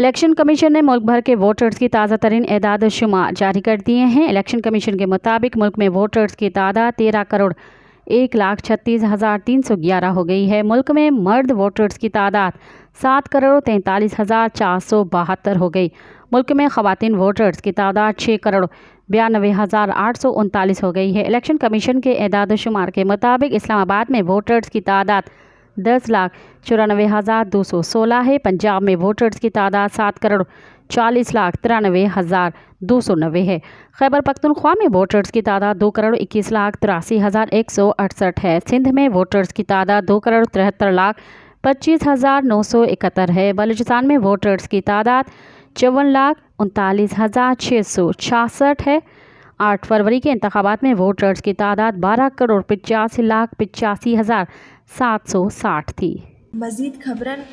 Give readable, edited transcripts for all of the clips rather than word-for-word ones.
Election commission نے ملک بھر کے ووٹرز کی تازہ ترین اعداد و شمار جاری کر دیے ہیں۔ الیکشن کمیشن کے مطابق ملک میں ووٹرز کی تعداد 13,01,36,311 ہو گئی ہے۔ ملک میں مرد ووٹرز کی تعداد 7,43,472 ہو گئی۔ ملک میں خواتین ووٹرز کی تعداد 6,92,839 ہو گئی ہے۔ الیکشن کمیشن کے اعداد و شمار کے مطابق اسلام آباد میں ووٹرز کی تعداد 10,94,216 ہے۔ پنجاب میں ووٹرز کی تعداد 7,40,93,290 ہے۔ خیبر پختونخوا میں ووٹرز کی تعداد 2,21,83,168 ہے۔ سندھ میں ووٹرز کی تعداد 2,73,25,971 ہے۔ بلوچستان میں ووٹرز کی تعداد 54,39,666 ہے۔ 8 فروری کے انتخابات میں ووٹرز کی تعداد 12,85,85,760 تھی۔ مزید خبرن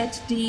HD।